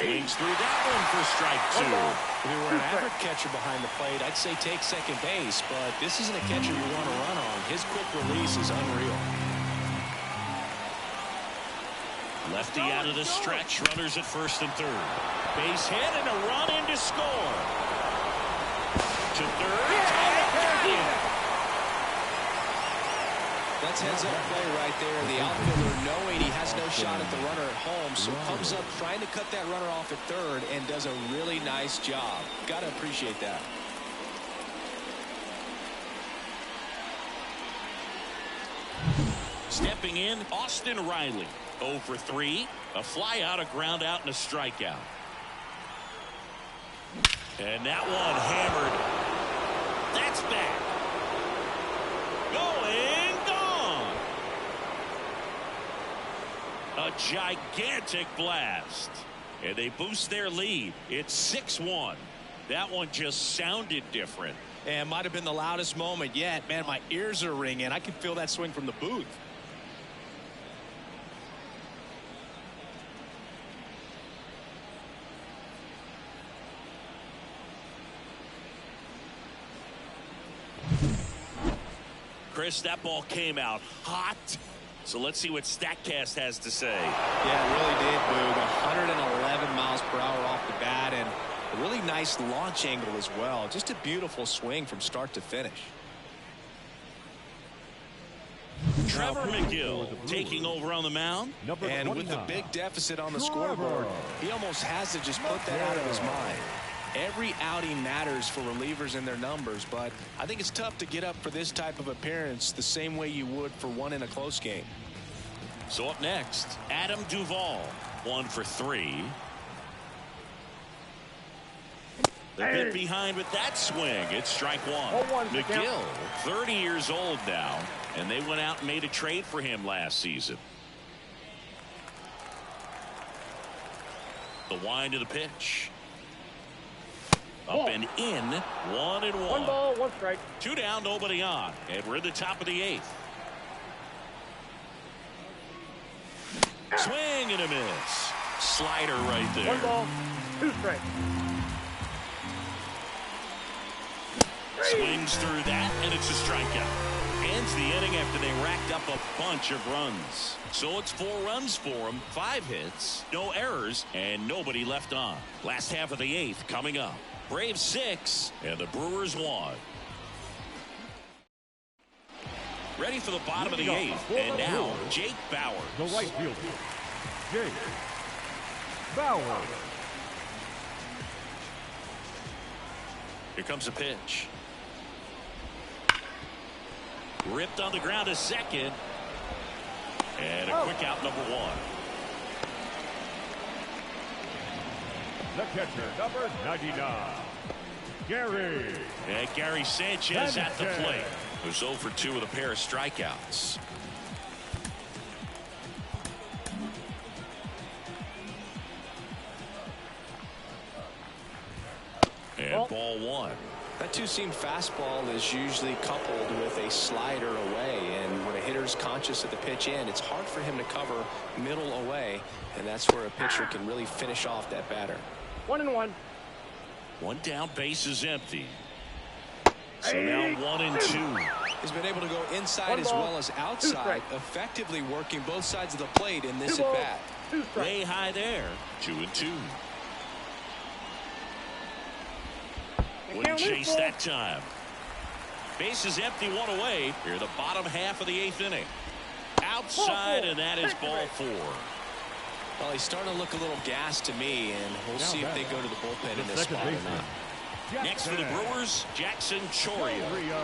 Swings through that one for strike 2. If you were an average catcher behind the plate, I'd say take second base, but this isn't a catcher you want to run on. His quick release is unreal. Lefty out of the stretch, runners at first and third. Base hit and a run in to score. To third, and got him. That's heads-up play right there. The outfielder knowing he has no shot at the runner at home, so comes up trying to cut that runner off at third and does a really nice job. Got to appreciate that. Stepping in, Austin Riley. 0 for 3. A fly out, a ground out, and a strikeout. And that one hammered. That's back. Going, gone. A gigantic blast. And they boost their lead. It's 6-1. That one just sounded different. And might have been the loudest moment yet. Man, my ears are ringing. I can feel that swing from the booth. Chris, that ball came out hot. So let's see what StatCast has to say. Yeah, it really did, Boog. 111 miles per hour off the bat, and a really nice launch angle as well. Just a beautiful swing from start to finish. Trevor McGill taking over on the mound. And with the big deficit on the scoreboard, he almost has to just put that out of his mind. Every outing matters for relievers and their numbers, but I think it's tough to get up for this type of appearance the same way you would for one in a close game. So up next, Adam Duvall, 1 for 3. The bit behind with that swing. It's strike one. McGill, 30 years old now, and they went out and made a trade for him last season. The wind of the pitch. Up and in, 1-1. 1 ball, 1 strike. 2 down, nobody on, and we're at the top of the 8th. Swing and a miss. Slider right there. 1 ball, 2 strikes. Swings through that, and it's a strikeout. Ends the inning after they racked up a bunch of runs. So it's 4 runs for them, 5 hits, no errors, and nobody left on. Last half of the 8th coming up. Braves 6 and the Brewers 1. Ready for the bottom of the 8th, and now Jake Bauer. The right fielder, Jake Bauer. Here comes a pitch. Ripped on the ground to second. And a quick out, number 1. The catcher, number 99, Gary. And Gary Sanchez at the plate. Who's 0 for 2 with a pair of strikeouts. And ball 1. That two-seam fastball is usually coupled with a slider away, and when a hitter's conscious of the pitch in, it's hard for him to cover middle away, and that's where a pitcher can really finish off that batter. 1-1. 1 down, base is empty. So now 1-2. He's been able to go inside as well as outside, effectively working both sides of the plate in this at-bat. Way high there. 2-2. Wouldn't chase that time. Base is empty, 1 away. Here, the bottom half of the 8th inning. Outside, and that is ball 4. Well, he's starting to look a little gassed to me, and we'll see if they go to the bullpen in this spot or not. Next for the Brewers, Jackson Chorio.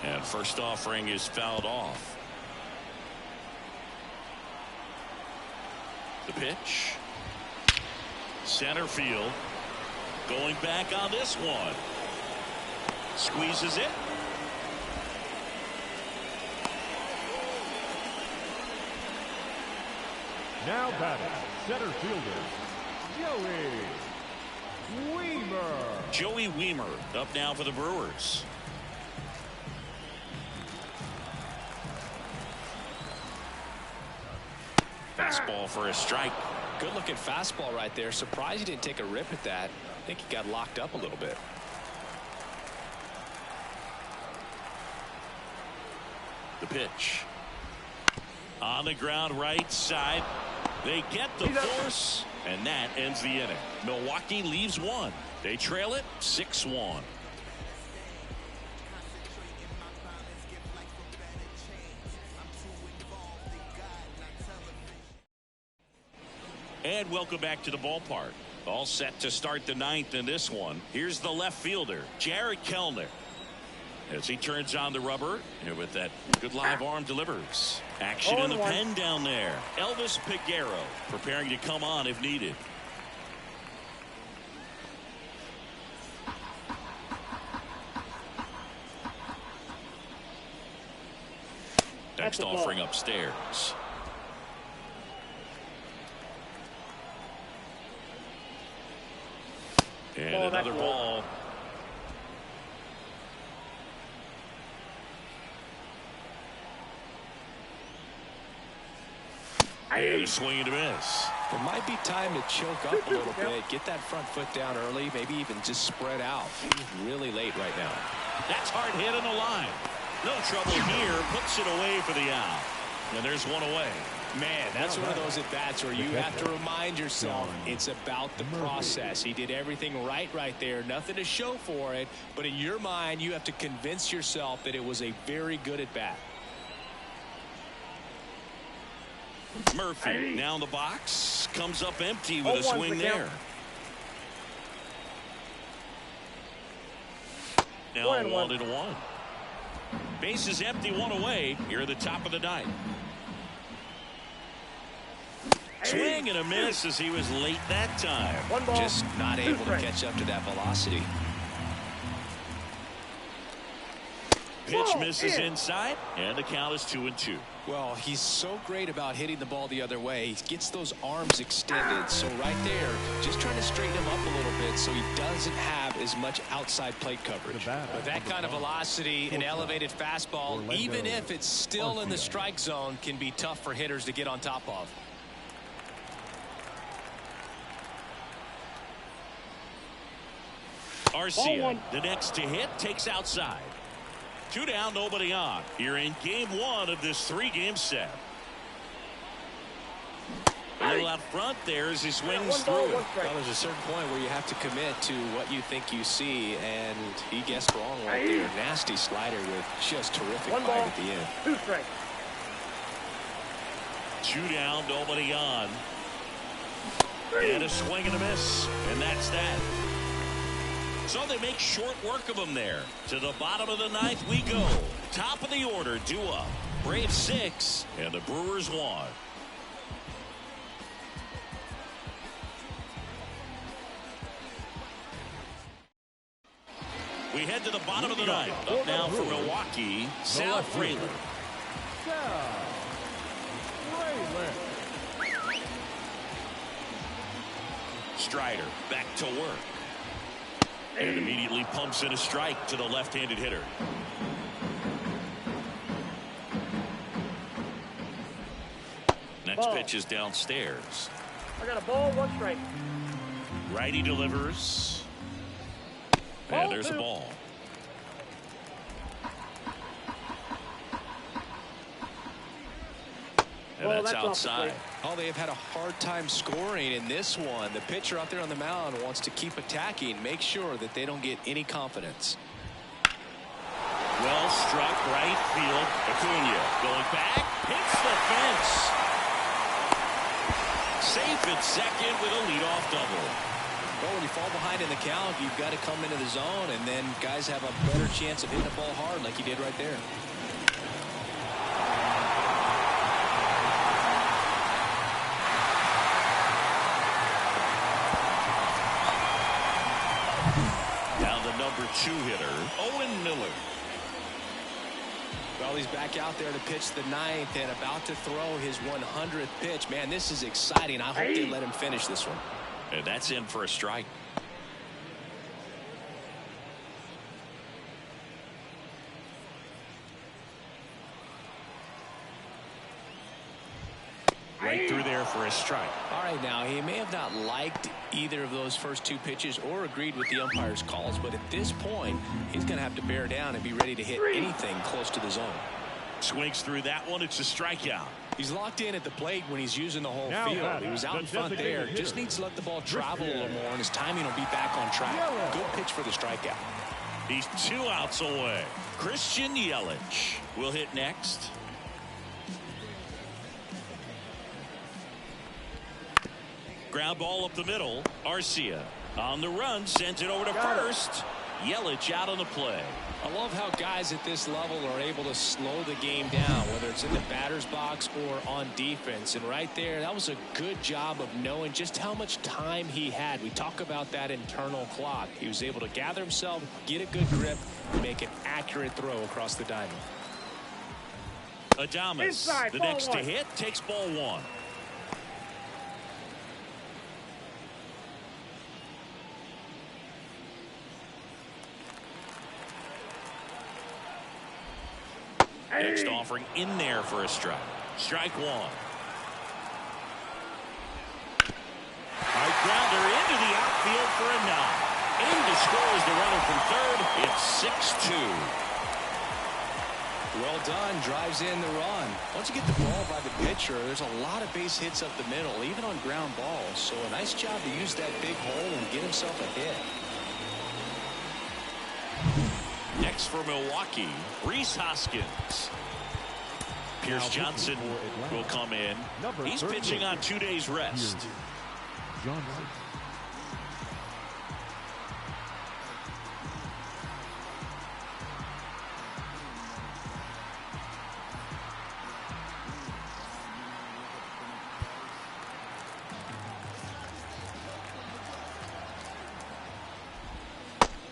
And first offering is fouled off. The pitch. Center field. Going back on this one. Squeezes it. Now batting, center fielder, Joey Wiemer. Joey Wiemer up now for the Brewers. Fastball for a strike. Good looking fastball right there. Surprised he didn't take a rip at that. I think he got locked up a little bit. The pitch. On the ground, right side. They get the force, and that ends the inning. Milwaukee leaves 1. They trail it 6-1. And welcome back to the ballpark. All set to start the 9th in this one. Here's the left fielder, Jared Kellner. as he turns on the rubber, and with that good live arm delivers. Action in the pen down there. Elvis Peguero preparing to come on if needed. Next offering upstairs. And another ball. And a swing and a miss. It might be time to choke up a little bit. Get that front foot down early. Maybe even just spread out. He's really late right now. That's hard hit on the line. No trouble here. Puts it away for the out. And there's one away. Man, that's one of those at-bats where you have to remind yourself it's about the process. He did everything right there. Nothing to show for it. But in your mind, you have to convince yourself that it was a very good at-bat. Murphy now in the box. Comes up empty with a swing there. Now 1-1. Base is empty, one away here at the top of the ninth. Swing and a miss as he was late that time. Just not able to catch up to that velocity. Pitch misses inside, and the count is 2-2. Well, he's so great about hitting the ball the other way. He gets those arms extended. So right there, just trying to straighten him up a little bit so he doesn't have as much outside plate coverage. With that kind of velocity, an elevated fastball, even if it's still in the strike zone, can be tough for hitters to get on top of. Arcia, the next to hit, takes outside. 2 down, nobody on. Here in game 1 of this 3-game set. A little out front there as he swings through. Well, there's a certain point where you have to commit to what you think you see, and he guessed wrong right there. Nasty slider with just terrific bite at the end. 2 strikes. 2 down, nobody on. And a swing and a miss, and that's that. So they make short work of him there. To the bottom of the ninth we go. Top of the order, due up. Braves 6 and the Brewers 1. We head to the bottom of the ninth. Up now for Milwaukee, Sal Fraley. Strider back to work. And immediately pumps in a strike to the left-handed hitter. Next pitch is downstairs. I got a ball, 1 strike. Righty delivers. And there's a ball. And that's outside. Oh, they have had a hard time scoring in this one. The pitcher out there on the mound wants to keep attacking, make sure that they don't get any confidence. Well struck, right field. Acuna going back, hits the fence. Safe at second with a leadoff double. Well, when you fall behind in the count, you've got to come into the zone, and then guys have a better chance of hitting the ball hard like he did right there. Number 2 hitter, Owen Miller. Well, he's back out there to pitch the ninth and about to throw his 100th pitch. Man, this is exciting. I hope they let him finish this one. And that's in for a strike. Right through there for a strike. All right, now, he may have not liked either of those first 2 pitches or agreed with the umpire's calls, but at this point, he's going to have to bear down and be ready to hit anything close to the zone. Swings through that one. It's a strikeout. He's locked in at the plate when he's using the whole field. He was out in front there. Just needs to let the ball travel a little more, and his timing will be back on track. Good pitch for the strikeout. He's 2 outs away. Christian Yelich will hit next. Ground ball up the middle. Arcia on the run, sends it over to first. Yelich out on the play. I love how guys at this level are able to slow the game down, whether it's in the batter's box or on defense. And right there, that was a good job of knowing just how much time he had. We talk about that internal clock. He was able to gather himself, get a good grip, and make an accurate throw across the diamond. Adames, Inside, the ball next one. to hit, takes ball one. Next offering in there for a strike. Strike one. High grounder into the outfield for a knock. In to score is the runner from third. It's 6-2. Well done. Drives in the run. Once you get the ball by the pitcher, there's a lot of base hits up the middle, even on ground balls. So a nice job to use that big hole and get himself a hit. Next for Milwaukee, Rhys Hoskins. Pierce Johnson will come in. He's pitching on 2 days rest. Johnson.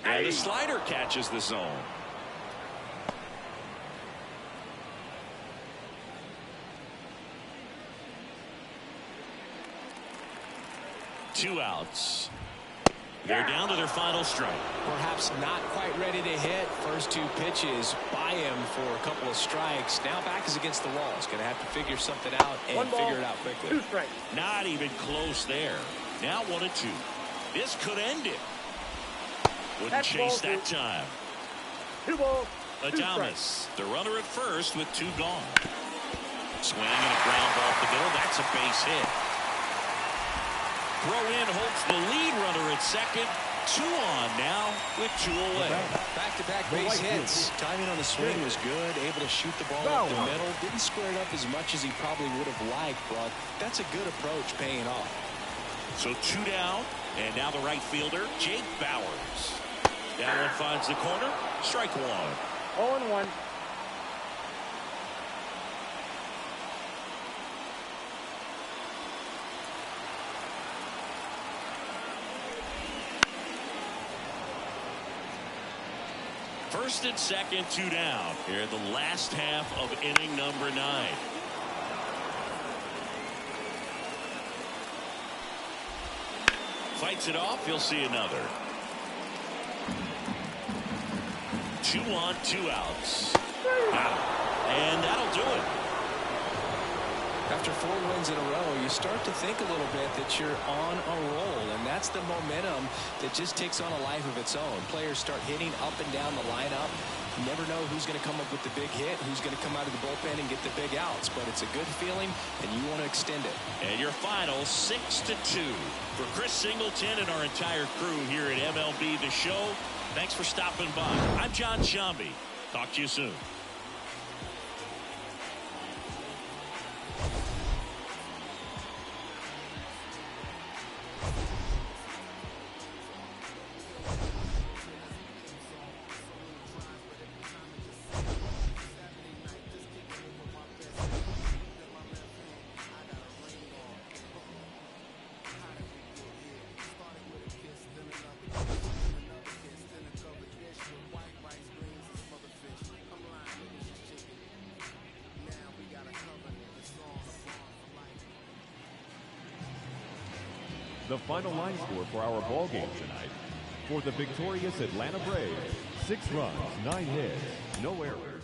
And the slider catches the zone. Two outs. They're down to their final strike. Perhaps not quite ready to hit. First two pitches by him for a couple of strikes. Now back is against the wall. He's going to have to figure something out and figure it out quickly. 2 strikes. Not even close there. Now 1-2. This could end it. Wouldn't That's chase ball that time. 2 balls. 2 strikes. Adames, the runner at first with 2 gone. Swing and a ground ball up the middle. That's a base hit. Throw in holds the lead runner at second. 2 on now with 2 away. Back-to-back base hits. Timing on the swing was good. Able to shoot the ball up the middle. Didn't square it up as much as he probably would have liked, but that's a good approach paying off. So 2 down, and now the right fielder, Jake Bowers. That one finds the corner. Strike 1. 0-1. First and second, 2 down. Here in the last half of inning number 9. Fights it off. You'll see another. 2 on, 2 outs. And that'll do it. After 4 wins in a row, you start to think a little bit that you're on a roll, and that's the momentum that just takes on a life of its own. Players start hitting up and down the lineup. You never know who's going to come up with the big hit, who's going to come out of the bullpen and get the big outs, but it's a good feeling, and you want to extend it. And your final 6-2. For Chris Singleton and our entire crew here at MLB The Show, thanks for stopping by. I'm John Shambi. Talk to you soon. The final line score for our ball game tonight. For the victorious Atlanta Braves, 6 runs, 9 hits, no errors.